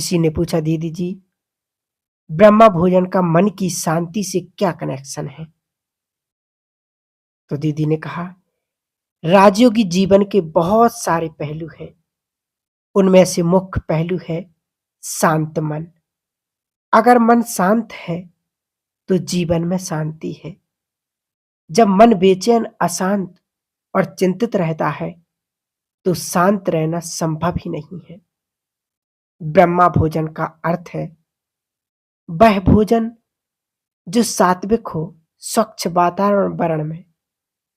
किसी ने पूछा, दीदी जी, ब्रह्मा भोजन का मन की शांति से क्या कनेक्शन है? तो दीदी ने कहा, राजयोगी जीवन के बहुत सारे पहलू हैं। उनमें से मुख्य पहलू है शांत मन। अगर मन शांत है तो जीवन में शांति है। जब मन बेचैन, अशांत और चिंतित रहता है तो शांत रहना संभव ही नहीं है। ब्रह्मा भोजन का अर्थ है वह भोजन जो सात्विक हो, स्वच्छ वातावरण में,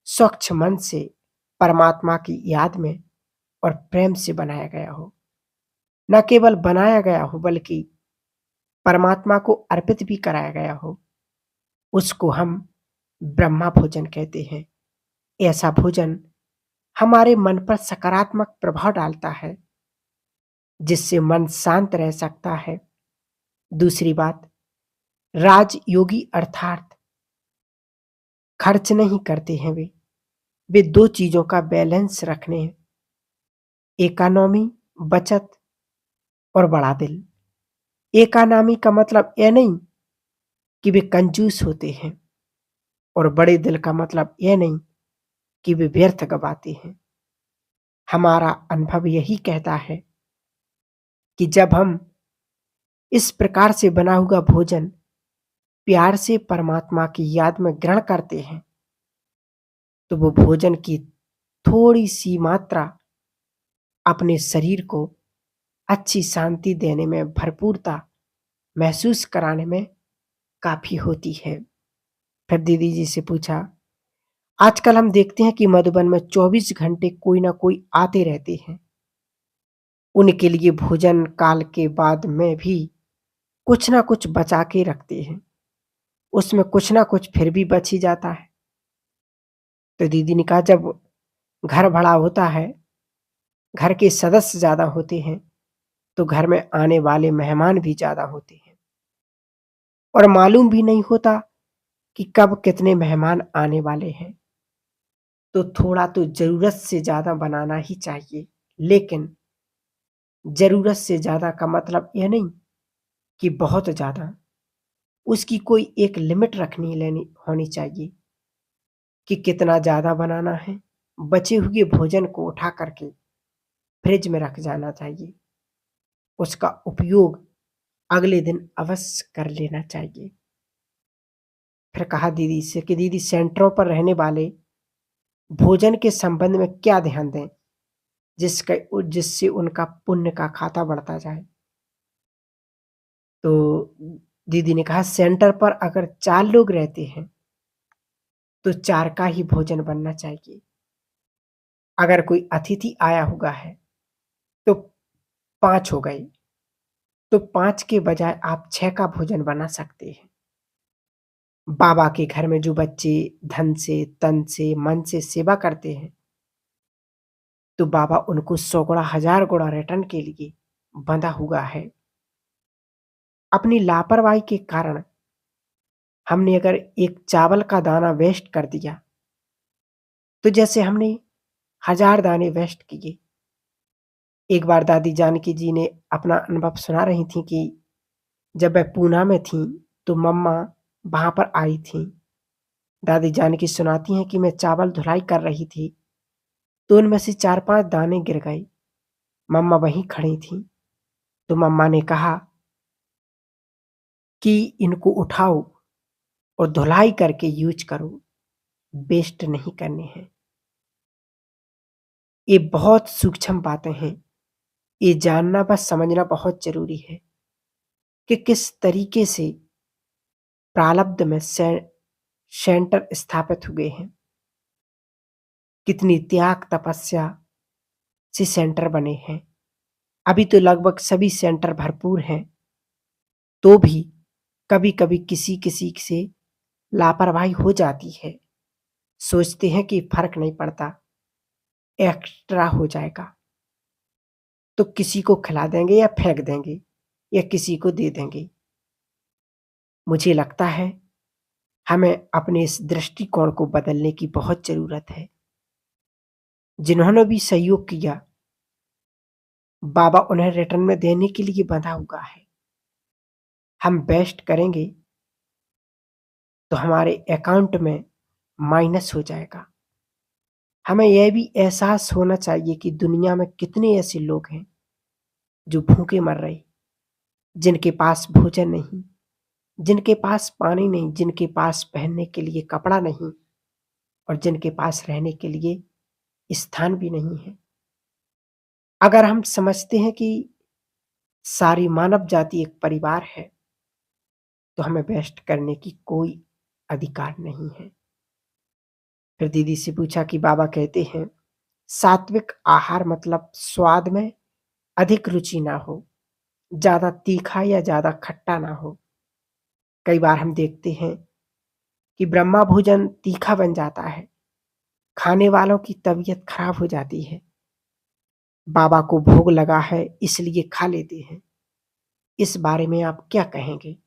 स्वच्छ मन से, परमात्मा की याद में और प्रेम से बनाया गया हो। न केवल बनाया गया हो बल्कि परमात्मा को अर्पित भी कराया गया हो। उसको हम ब्रह्मा भोजन कहते हैं। ऐसा भोजन हमारे मन पर सकारात्मक प्रभाव डालता है, जिससे मन शांत रह सकता है। दूसरी बात, राजयोगी अर्थात खर्च नहीं करते हैं। वे दो चीजों का बैलेंस रखने हैं, इकोनॉमी, बचत और बड़ा दिल। इकोनॉमी का मतलब यह नहीं कि वे कंजूस होते हैं, और बड़े दिल का मतलब यह नहीं कि वे व्यर्थ गवाते हैं। हमारा अनुभव यही कहता है कि जब हम इस प्रकार से बना हुआ भोजन प्यार से परमात्मा की याद में ग्रहण करते हैं तो वो भोजन की थोड़ी सी मात्रा अपने शरीर को अच्छी शांति देने में, भरपूरता महसूस कराने में काफी होती है। फिर दीदी जी से पूछा, आजकल हम देखते हैं कि मधुबन में 24 घंटे कोई ना कोई आते रहते हैं। उनके लिए भोजन काल के बाद में भी कुछ ना कुछ बचा के रखते हैं। उसमें कुछ ना कुछ फिर भी बच ही जाता है। तो दीदी ने कहा, जब घर बड़ा होता है, घर के सदस्य ज्यादा होते हैं, तो घर में आने वाले मेहमान भी ज्यादा होते हैं और मालूम भी नहीं होता कि कब कितने मेहमान आने वाले हैं। तो थोड़ा तो जरूरत से ज्यादा बनाना ही चाहिए, लेकिन जरूरत से ज्यादा का मतलब यह नहीं कि बहुत ज्यादा। उसकी कोई एक लिमिट रखनी लेनी होनी चाहिए कि कितना ज्यादा बनाना है। बचे हुए भोजन को उठा करके फ्रिज में रख जाना चाहिए। उसका उपयोग अगले दिन अवश्य कर लेना चाहिए। फिर कहा दीदी से कि दीदी, सेंटरों पर रहने वाले भोजन के संबंध में क्या ध्यान दें जिससे उनका पुण्य का खाता बढ़ता जाए। तो दीदी ने कहा, सेंटर पर अगर 4 लोग रहते हैं तो 4 का ही भोजन बनना चाहिए। अगर कोई अतिथि आया हुआ है तो 5 हो गए, तो 5 के बजाय आप 6 का भोजन बना सकते हैं। बाबा के घर में जो बच्चे धन से, तन से, मन से सेवा करते हैं, तो बाबा उनको 100 गुणा, 1000 गुणा रिटर्न के लिए बंधा हुआ है। अपनी लापरवाही के कारण हमने अगर एक चावल का दाना वेस्ट कर दिया, तो जैसे हमने 1000 दाने वेस्ट किए। एक बार दादी जानकी जी ने अपना अनुभव सुना रही थी कि जब वह पूना में थी, तो मम्मा वहां पर आई थी। दादी जानकी सुनाती हैं कि मैं चावल धुलाई कर रही थी, तो उनमें से 4-5 दाने गिर गए। मम्मा वहीं खड़ी थी, तो मम्मा ने कहा कि इनको उठाओ और धुलाई करके यूज करो, वेस्ट नहीं करने हैं। ये बहुत सूक्ष्म बातें हैं। ये जानना व समझना बहुत जरूरी है कि किस तरीके से प्रारब्ध में सेंटर स्थापित हुए हैं, कितनी त्याग तपस्या से सेंटर बने हैं। अभी तो लगभग सभी सेंटर भरपूर हैं, तो भी कभी कभी किसी किसी से लापरवाही हो जाती है। सोचते हैं कि फर्क नहीं पड़ता, एक्स्ट्रा हो जाएगा तो किसी को खिला देंगे या फेंक देंगे या किसी को दे देंगे। मुझे लगता है हमें अपने इस दृष्टिकोण को बदलने की बहुत जरूरत है। जिन्होंने भी सहयोग किया बाबा उन्हें रिटर्न में देने के लिए बंधा हुआ है। हम वेस्ट करेंगे तो हमारे अकाउंट में माइनस हो जाएगा। हमें यह भी एहसास होना चाहिए कि दुनिया में कितने ऐसे लोग हैं जो भूखे मर रहे, जिनके पास भोजन नहीं, जिनके पास पानी नहीं, जिनके पास पहनने के लिए कपड़ा नहीं और जिनके पास रहने के लिए स्थान भी नहीं है। अगर हम समझते हैं कि सारी मानव जाति एक परिवार है, तो हमें वेस्ट करने की कोई अधिकार नहीं है। फिर दीदी से पूछा कि बाबा कहते हैं सात्विक आहार मतलब स्वाद में अधिक रुचि ना हो, ज़्यादा तीखा या ज़्यादा खट्टा ना हो। कई बार हम देखते हैं कि ब्रह्मा भोजन तीखा बन जाता है, खाने वालों की तबीयत खराब हो जाती है। बाबा को भोग लगा है इसलिए खा लेते हैं। इस बारे में आप क्या कहेंगे?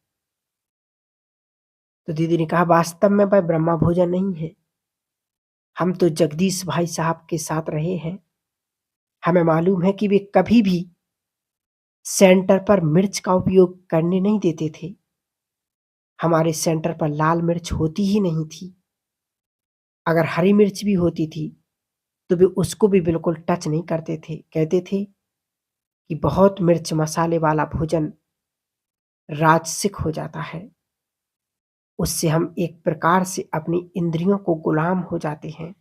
तो दीदी ने कहा वास्तव में वह ब्रह्मा भोजन नहीं है। हम तो जगदीश भाई साहब के साथ रहे हैं। हमें मालूम है कि वे कभी भी सेंटर पर मिर्च का उपयोग करने नहीं देते थे। हमारे सेंटर पर लाल मिर्च होती ही नहीं थी। अगर हरी मिर्च भी होती थी, तो वे उसको भी बिल्कुल टच नहीं करते थे। कहते थे कि बहुत मिर्च मसाले वाला भोजन राजसिक हो जाता है। उससे हम एक प्रकार से अपनी इंद्रियों को गुलाम हो जाते हैं।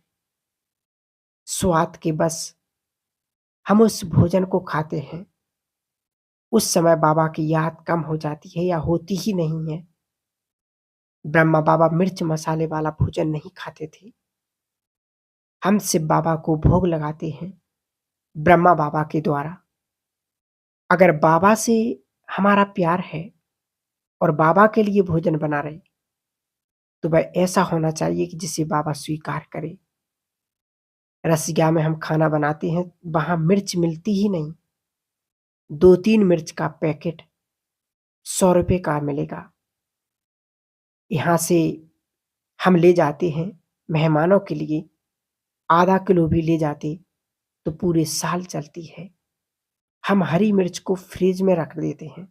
स्वाद के बस हम उस भोजन को खाते हैं। उस समय बाबा की याद कम हो जाती है या होती ही नहीं है। ब्रह्मा बाबा मिर्च मसाले वाला भोजन नहीं खाते थे। हम शिव बाबा को भोग लगाते हैं ब्रह्मा बाबा के द्वारा। अगर बाबा से हमारा प्यार है और बाबा के लिए भोजन बना रहे, तो वह ऐसा होना चाहिए कि जिसे बाबा स्वीकार करे। रसिया में हम खाना बनाते हैं, वहां मिर्च मिलती ही नहीं। 2-3 मिर्च का पैकेट 100 रुपए का मिलेगा। यहाँ से हम ले जाते हैं मेहमानों के लिए, आधा किलो भी ले जाते तो पूरे साल चलती है। हम हरी मिर्च को फ्रिज में रख देते हैं।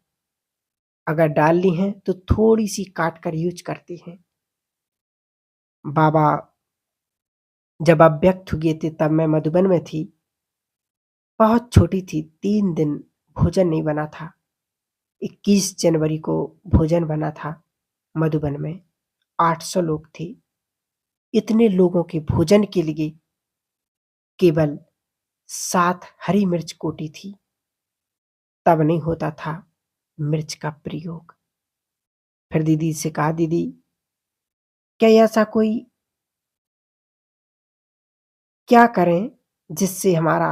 अगर डालनी है तो थोड़ी सी काट कर यूज करते हैं। बाबा जब आप व्यक्त हुए थे तब मैं मधुबन में थी। बहुत छोटी थी, 3 दिन भोजन नहीं बना था। 21 जनवरी को भोजन बना था मधुबन में। 800 लोग थे। इतने लोगों के भोजन के लिए केवल 7 हरी मिर्च कोटी थी। तब नहीं होता था मिर्च का प्रयोग। फिर दीदी से कहा दीदी क्या ऐसा कोई क्या करें जिससे हमारा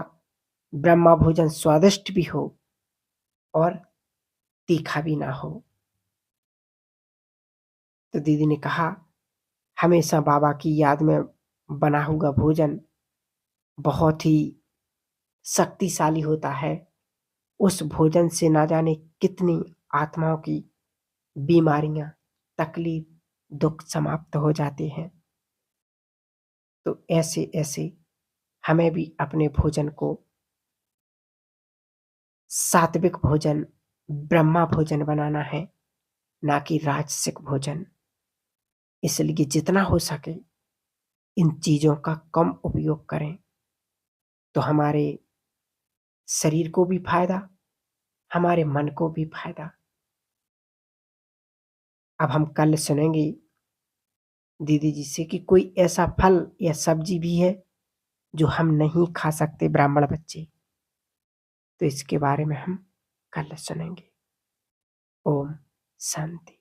ब्रह्मा भोजन स्वादिष्ट भी हो और तीखा भी ना हो? तो दीदी ने कहा हमेशा बाबा की याद में बना हुआ भोजन बहुत ही शक्तिशाली होता है। उस भोजन से ना जाने कितनी आत्माओं की बीमारियां, तकलीफ, दुख समाप्त हो जाते हैं। तो ऐसे ऐसे हमें भी अपने भोजन को सात्विक भोजन, ब्रह्मा भोजन बनाना है, ना कि राजसिक भोजन। इसलिए जितना हो सके इन चीज़ों का कम उपयोग करें, तो हमारे शरीर को भी फ़ायदा, हमारे मन को भी फ़ायदा। अब हम कल सुनेंगे दीदी जी से कि कोई ऐसा फल या सब्ज़ी भी है, जो हम नहीं खा सकते ब्राह्मण बच्चे। तो इसके बारे में हम कल सुनेंगे। ओम शांति।